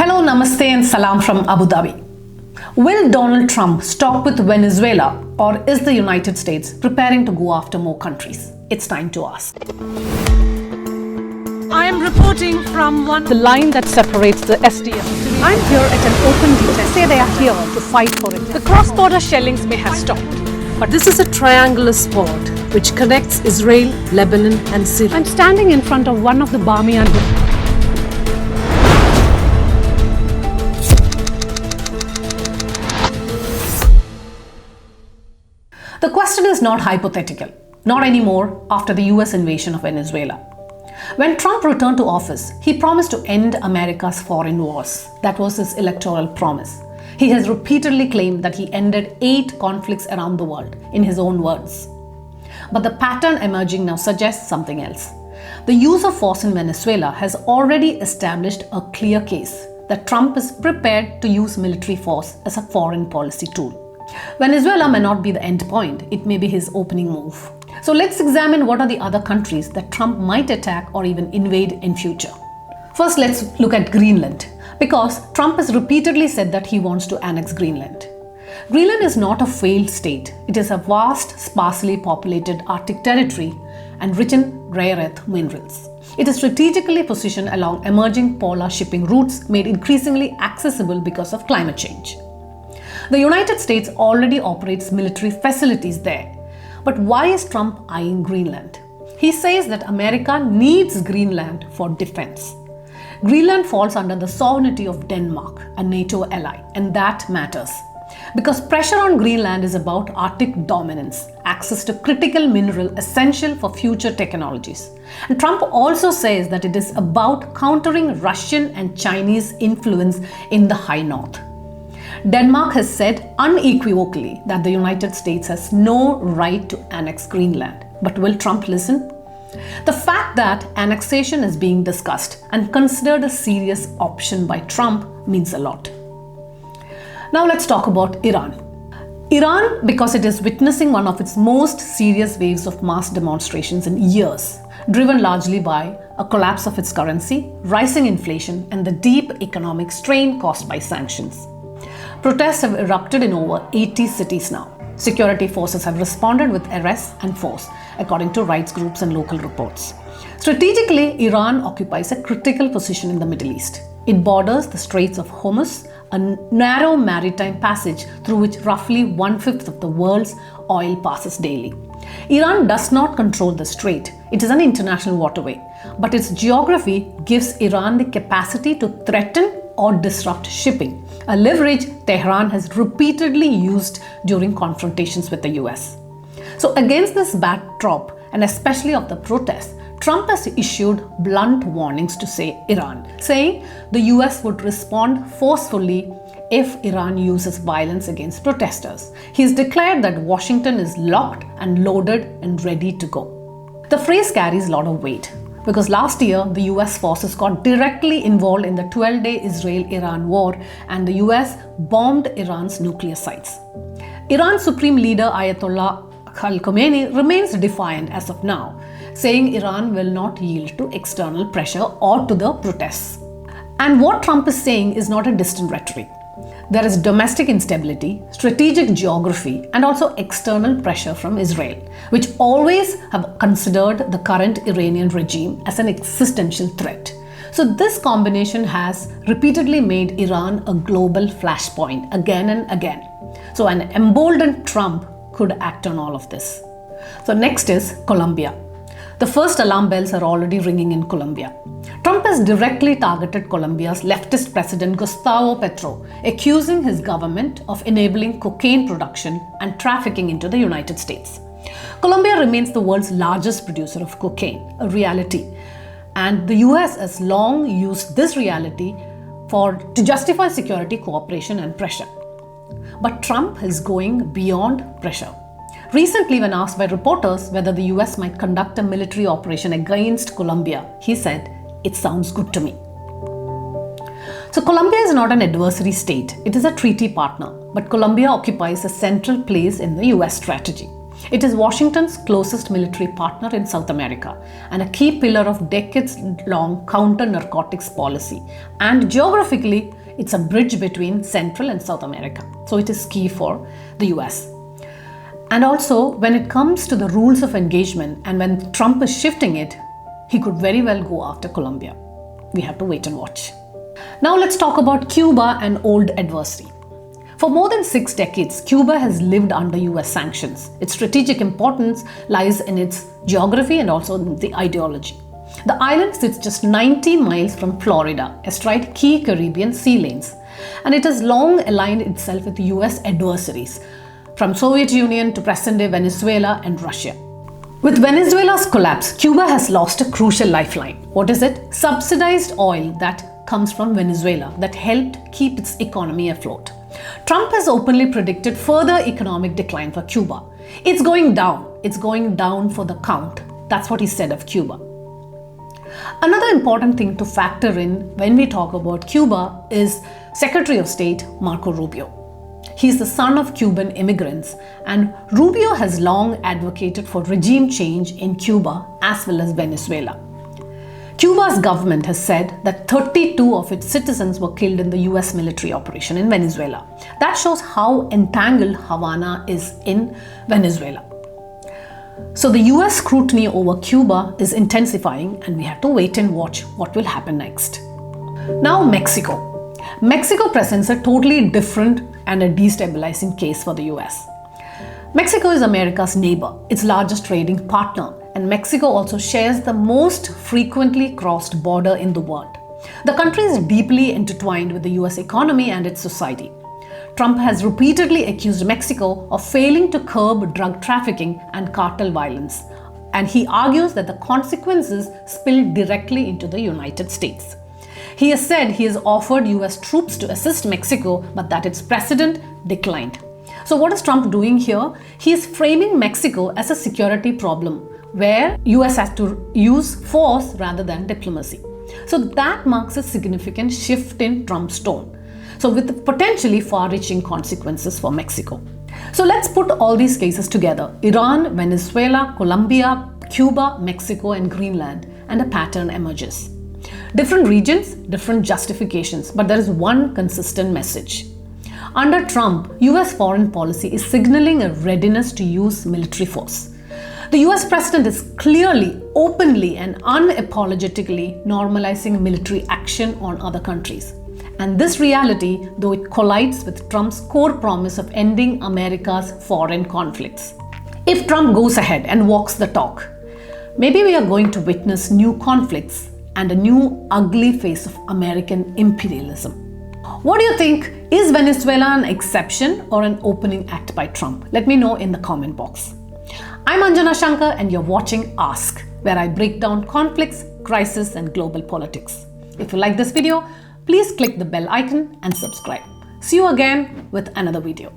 Hello, namaste and salam from Abu Dhabi. Will Donald Trump stop with Venezuela, or is the United States preparing to go after more countries? It's time to ask. I am reporting from the line that separates the SDF. I'm here at an open beach. I say they are here to fight for it. The cross-border shellings may have stopped, but this is a triangular spot which connects Israel, Lebanon and Syria. I'm standing in front of one of the Bamiyan. The question is not hypothetical, not anymore after the US invasion of Venezuela. When Trump returned to office, he promised to end America's foreign wars. That was his electoral promise. He has repeatedly claimed that he ended 8 conflicts around the world, in his own words. But the pattern emerging now suggests something else. The use of force in Venezuela has already established a clear case that Trump is prepared to use military force as a foreign policy tool. Venezuela may not be the end point, it may be his opening move. So let's examine what are the other countries that Trump might attack or even invade in future. First, let's look at Greenland, because Trump has repeatedly said that he wants to annex Greenland. Greenland is not a failed state. It is a vast, sparsely populated Arctic territory and rich in rare earth minerals. It is strategically positioned along emerging polar shipping routes made increasingly accessible because of climate change. The United States already operates military facilities there. But why is Trump eyeing Greenland? He says that America needs Greenland for defense. Greenland falls under the sovereignty of Denmark, a NATO ally, and that matters. Because pressure on Greenland is about Arctic dominance, access to critical mineral essential for future technologies. And Trump also says that it is about countering Russian and Chinese influence in the high north. Denmark has said unequivocally that the United States has no right to annex Greenland. But will Trump listen? The fact that annexation is being discussed and considered a serious option by Trump means a lot. Now let's talk about Iran. Iran, because it is witnessing one of its most serious waves of mass demonstrations in years, driven largely by a collapse of its currency, rising inflation, and the deep economic strain caused by sanctions. Protests have erupted in over 80 cities now. Security forces have responded with arrests and force, according to rights groups and local reports. Strategically, Iran occupies a critical position in the Middle East. It borders the Straits of Hormuz, a narrow maritime passage through which roughly 1/5 of the world's oil passes daily. Iran does not control the strait. It is an international waterway, but its geography gives Iran the capacity to threaten or disrupt shipping, a leverage Tehran has repeatedly used during confrontations with the US. So against this backdrop, and especially of the protests, Trump has issued blunt warnings to Iran, saying the US would respond forcefully if Iran uses violence against protesters. He has declared that Washington is locked and loaded and ready to go. The phrase carries a lot of weight, because last year the US forces got directly involved in the 12-day Israel-Iran war, and the US bombed Iran's nuclear sites. Iran's supreme leader Ayatollah Ali Khamenei remains defiant as of now, saying Iran will not yield to external pressure or to the protests. And what Trump is saying is not a distant rhetoric. There is domestic instability, strategic geography, and also external pressure from Israel, which always have considered the current Iranian regime as an existential threat. So this combination has repeatedly made Iran a global flashpoint again and again. So an emboldened Trump could act on all of this. So next is Colombia. The first alarm bells are already ringing in Colombia. Trump has directly targeted Colombia's leftist President Gustavo Petro, accusing his government of enabling cocaine production and trafficking into the United States. Colombia remains the world's largest producer of cocaine, a reality, and the US has long used this reality to justify security cooperation and pressure. But Trump is going beyond pressure. Recently, when asked by reporters whether the US might conduct a military operation against Colombia, he said, "It sounds good to me." So Colombia is not an adversary state, it is a treaty partner, but Colombia occupies a central place in the US strategy. It is Washington's closest military partner in South America and a key pillar of decades-long counter-narcotics policy. And geographically, it's a bridge between Central and South America. So it is key for the US. And also, when it comes to the rules of engagement and when Trump is shifting it, he could very well go after Colombia. We have to wait and watch. Now let's talk about Cuba, an old adversary. For more than 6 decades, Cuba has lived under US sanctions. Its strategic importance lies in its geography and also in the ideology. The island sits just 90 miles from Florida, astride key Caribbean sea lanes, and it has long aligned itself with US adversaries, from Soviet Union to present-day Venezuela and Russia. With Venezuela's collapse, Cuba has lost a crucial lifeline. What is it? Subsidized oil that comes from Venezuela that helped keep its economy afloat. Trump has openly predicted further economic decline for Cuba. It's going down. It's going down for the count. That's what he said of Cuba. Another important thing to factor in when we talk about Cuba is Secretary of State Marco Rubio. He is the son of Cuban immigrants, and Rubio has long advocated for regime change in Cuba as well as Venezuela. Cuba's government has said that 32 of its citizens were killed in the US military operation in Venezuela. That shows how entangled Havana is in Venezuela. So the US scrutiny over Cuba is intensifying, and we have to wait and watch what will happen next. Now Mexico. Mexico presents a totally different and a destabilizing case for the US. Mexico is America's neighbor, its largest trading partner, and Mexico also shares the most frequently crossed border in the world. The country is deeply intertwined with the US economy and its society. Trump has repeatedly accused Mexico of failing to curb drug trafficking and cartel violence, and he argues that the consequences spill directly into the United States. He has said he has offered US troops to assist Mexico, but that its president declined. So what is Trump doing here? He is framing Mexico as a security problem where US has to use force rather than diplomacy. So that marks a significant shift in Trump's tone. So with potentially far-reaching consequences for Mexico. So let's put all these cases together: Iran, Venezuela, Colombia, Cuba, Mexico, and Greenland, and a pattern emerges. Different regions, different justifications, but there is one consistent message. Under Trump, US foreign policy is signaling a readiness to use military force. The US president is clearly, openly, and unapologetically normalizing military action on other countries. And this reality, though it collides with Trump's core promise of ending America's foreign conflicts. If Trump goes ahead and walks the talk, maybe we are going to witness new conflicts and a new ugly face of American imperialism. What do you think? Is Venezuela an exception or an opening act by Trump? Let me know in the comment box. I'm Anjana Shankar and you're watching Ask, where I break down conflicts, crisis, and global politics. If you like this video, please click the bell icon and subscribe. See you again with another video.